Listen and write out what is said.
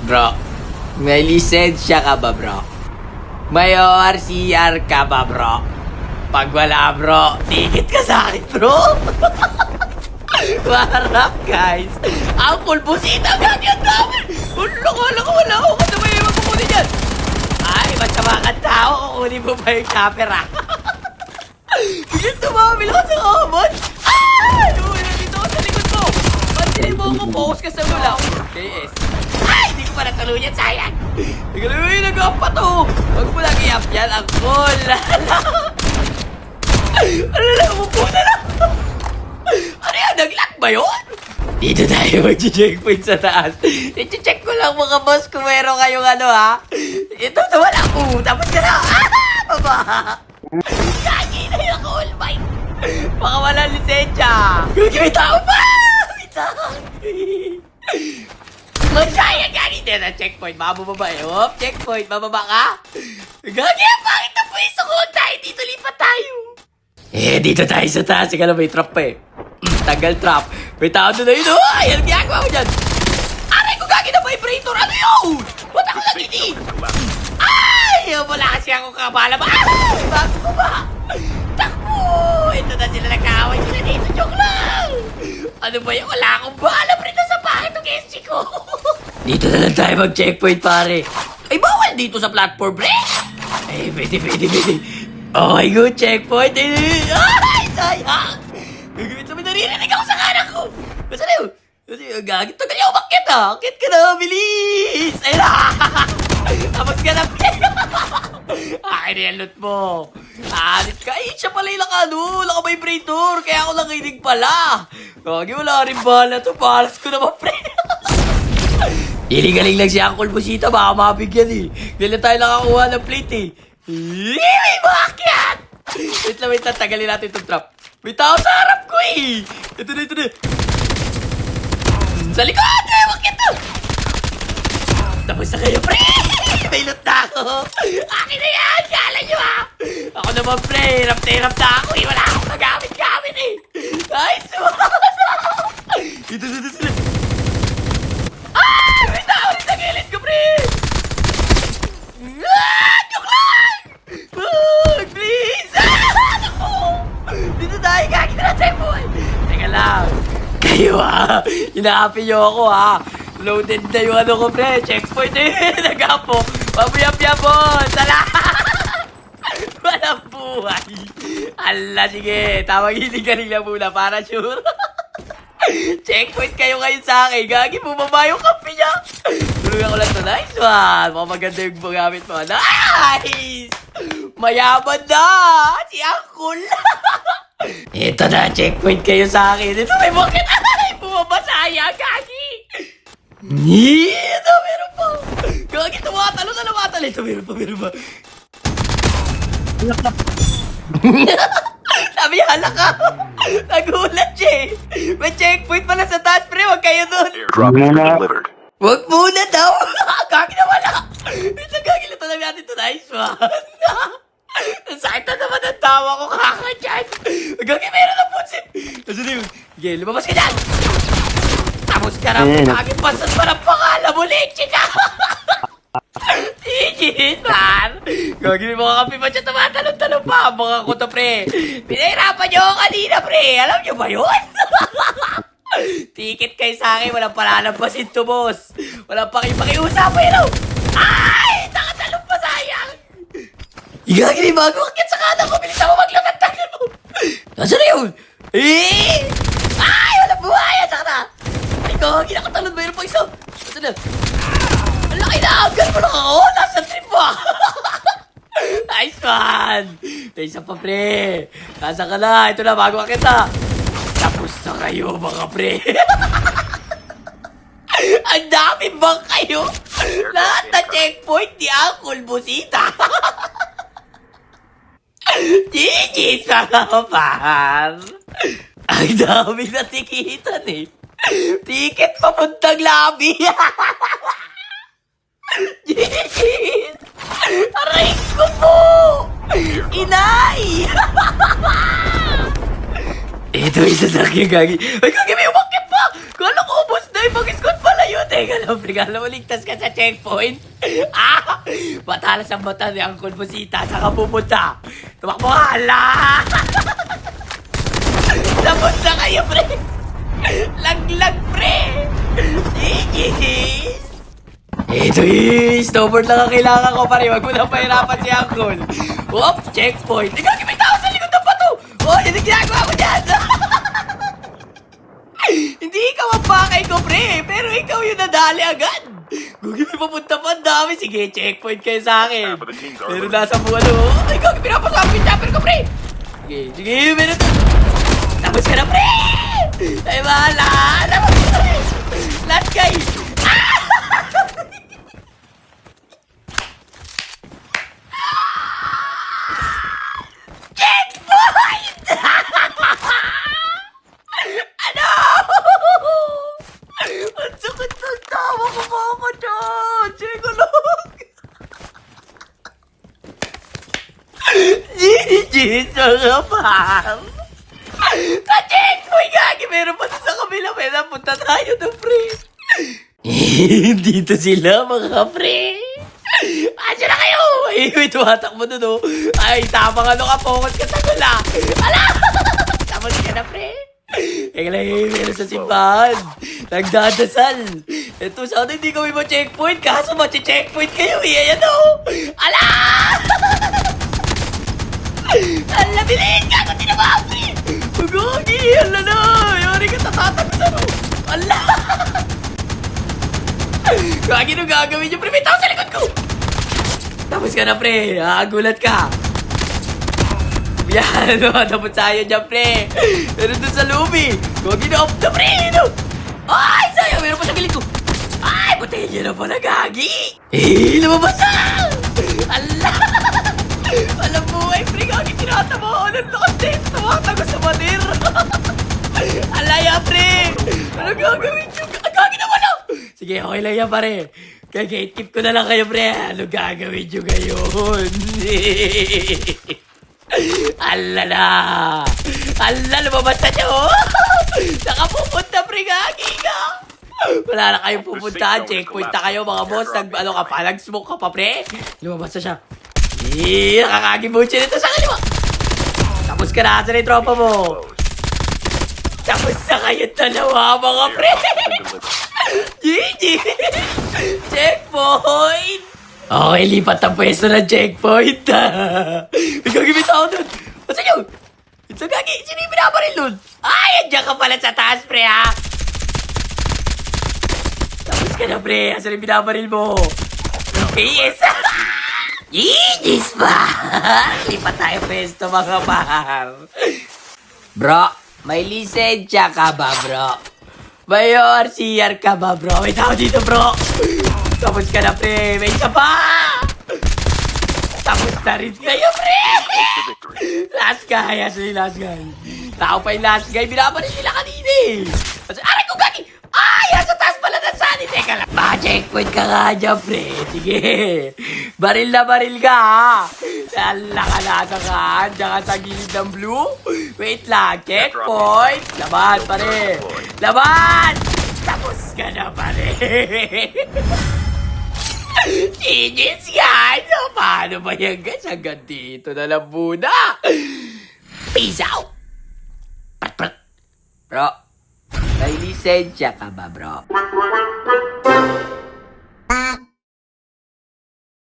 Bro, may lisensya ka ba, bro? May ORCR ka ba, bro? Pag wala, bro, tikit ka sa akin, bro. Warap, guys. Ang pulbusita, gagyan namin. Wala ko, kasabay yung magpupunin yan. Ay, masama kang tao. Kukunin mo pa yung camera. Bigyan tumamil ako sa kamon. Ay! Uy, nandito ako sa likod mo. Pansinin mo ako, focus ka sa mula. KS. Ay, hindi ko pa natuluyan, sayang. Uy, nag-up to. Huwag mo lang i-up yan, ang cool. Ano lang, umupo na lang. Ano yan, nag-lock ba yun? Dito tayo mag-checkpoint sa taas. I-check ko lang mga boss kung meron kayong ano ha. Ito, wala ko. Tapos ka na. Baba. Gagi na yung all mine. Baka wala lisensya. Gagi, may tao pa. May tao. Magsaya, gagi. Dito na checkpoint. Baka bumaba eh. Hop, checkpoint. Bababa ka. Gagi, bakit na pwesto ko? Tayo dito, lipat tayo. Dito tayo sa taas. Ika na, may trap pa eh. Tagal trap. May tao doon na yun. Ay, anong ginagawa ko dyan? Aray ko, gagi na vibrator. Ano yun? Ba't ako nagiging? Ay, wala kasi ako kabala ba? Ay, bago ko ba? Takbo! Ito na sila nagkaaway sila dito. Joke lang! Ano ba yun? Wala akong bala. Pre, nasa bakit ang SC ko? Dito na lang tayo mag-checkpoint, pare. Ay, bawal dito sa platform, pre. Ay, pwede. Okay, good checkpoint. Ay, sayang! Gagawin naman, naririnig ako sa kanan ko. Basta na yun? Gagawin, tagal niya umakit ah. Akit ka na, bilis. Ay na! Tapos ka na, akin na yung loot mo. Alit ka. Ay, siya pala yung naka-vibrator. Kaya ako nakinig pala. Gagi, wala rin bala to. Palas ko naman, pre. Galing lang si Uncle Busita. Baka mabigyan eh. Galing tayo nakakuha ng plate eh. May bakit? Wait lang. Tagalin natin itong trap. May tao sa harap ko eh. Ito na. Sa likod! Bakit to? Tapos na kayo, pre! May loot na ako! Akin na yan! Kala nyo ha! Ako naman, pre! Hirap na ako eh! Wala akong magamit eh! Ay, Ito sila! Ah! May tao rin sa gilid ko, pre! Ah! Joke lang! Please! Ah! Ako! Dito tayo! Gagawin natin mo! Teka lang! Kayo ha! Hinaapi nyo ako ha! Loaded na yung ano ko, pre. Checkpoint eh. Nagapo. Pabuyap-yapon. Sala. Walang buhay. Ala, sige. Tawagin ka nila muna para sure. Checkpoint kayo ngayon sa akin. Gagi, bumaba yung kape niya. Tulungan ko lang to. Nice one. Mga maganda yung gamit mo. Nice. Mayaman na. Si Uncle. Ito na. Checkpoint kayo sa akin. Ito may bakit. Ay, bumaba saya. Gagi. Ito, meron pa. Gagi, tumatalo. Ito, meron pa. Sabi, hala ka. Nagulat siya eh. May checkpoint pala sa taas, pre. Huwag kayo doon. Drop has been delivered. Huwag muna daw. Gagi na wala. Ito, gagi na talaga natin ito. Nice one. Sakit na naman ang tawa ko kaka dyan. Gagi, meron ng putsin. Nasaan na yun? Sige, lumabas ka dyan. Tapos ka na, pagin pasas pa ng pangalan mo, leche ka! Tigit, man! Gagawin mga kape pa siya tumatalong-talong pa, mga kuto, pre! Pinahirapan niyo ako kanina, pre! Alam niyo ba yun? Ticket kayo sa akin, walang palalampasin to, boss! Walang pakiusapan yun, oh! Ay! Nakatalong pa, sayang! Gagawin, bago akit sa kanan ko, bilis ako maglakantagan mo! Nasaan na yun? Ay! Walang buhay! Saka na! Gagi, nakatalon. Mayroon pa isa. Saan na? Ang laki na. Agad mo lang ako. Nasa trip mo. Nice one. May isa pa, pre. Nasa ka na. Ito na, bago kita. Tapos na kayo, mga pre. Ang dami bang kayo? Lahat na checkpoint ni Uncle Busita. GG sa kapar. Ang dami na tikitan eh. Ticket papuntang labi. Jijit! Aray ko po! Inay! Ito isa sa akin, Gagi. Ay, Gagi, may umakit pa! Kala ko ubos na yung pag-scout pala yun. Teka lang. dito, pre. Alam mo, ligtas ka sa checkpoint. Matalas ang mata ni Uncle Busita. Saan ka pupunta? Tumakbo ka, ala! Napunta kayo, pre. Laglag, pre. Gigis. Ito snowboard lang ang kailangan ko, pare. Wag mo na pahirapan si Uncle. Whoop, checkpoint. Ikaw, may tao sa likod ng bato. Oh, yun ang ginagawa ko dyan. Hindi ikaw ang pakay ko, pre. Pero ikaw yung nadali agad. Gugi, may papunta pa ang dami. Sige, checkpoint kayo sa akin. Pero nasa buwan, oh. Ikaw, pinapasama yung chopper ko, pre. Sige, meron to. Tapos ka na, pre. Ay, bahala. Tapos ka na, pre. Last guy. Ang sakit ng tawa ko, mama dyan! Tsego lang! Gigi, mga pam! Kachek! Uy, gagi! Meron pa sa kabila. May napunta tayo na, pre! Dito sila, mga pre! Asya na kayo! Ay, tumatakbo na, no? Ay, tamang ano ka, focus ka sa gula! Ala! Tapos ka na, pre! Kaya lang meron sa simbahan. Nagdadasal. Ito, sana hindi kami ma-checkpoint. Kaso ma-checkpoint kayo eh. Ayan o. Ala! Ala, bilhin ka! Kung tinabapri! Magagi! Ala na! Yari ka tatatagusan o. Ala! Gagi nung gagawin niyo, pre. May tao sa likod ko! Tapos ka na, pre. Gulat ka. Yan, tapos tayo dyan, pre. Pero dun sa lobby. Gagi na off na, pre. No? Ay, sayang. Meron pa sa gilid ko. Ay, patayin niya na pala, gagi. Lumabas na. Ala. Alam mo, ay, pre, gagi, tinatama. Anong lakas na ito? Tumatago sa madir. Alaya, pre. Ano gagawin nyo? Gagi na wala. Sige, okay lang yan, pare. Kag-gatekeep ko na lang kayo, pre. Ano gagawin nyo ngayon? Alala! Alala, lumabas na siya, oh! Saka pupunta, pre, gagi ka! Wala na kayong pupuntahan, checkpoint na kayo, mga boss. Ano ka pa, nag-smoke ka pa, pre? Lumabas na siya. Nakakagibuchi nito sa kaliwa! Tapos ka na, saan yung tropa mo? Tapos na kayo dalawa, mga pre! GG! Checkpoint! Okay, lipat ang pwesto ng checkpoint. May gagawin ako dun. Masa nyo? Ito gagi. Sino yung binabaril dun? Ay, andyan ka pala sa taas, pre, ha? Tapos ka na, pre. Asan yung binabaril mo? Okay, yes. GG's pa. Lipat tayo pwesto, mga par. Bro, may lisensya ka ba, bro? May ORCR ka ba, bro? May tao dito, bro. Tapos ka na, pre. May isa pa! Tapos na rin kayo, pre! Last guy. Asan yung last guy? Tao pa yung last guy. Binabarin nila kanina eh. Aray ko, gagi! Ay! Sa taas pala ng sunny. Teka lang. Checkpoint ka nga dyan, pre. Sige. Baril na baril ka, ha? Lala ka nasa ka. Diyan ka sa gilid ng blue. Wait lang. Checkpoint. Laban, pare. Laban! Tapos ka na, pare. Genius, guys! Paano ba yan, guys? Hanggang dito na lang muna. Peace out! Prat. Bro, may lisensya ka ba, bro?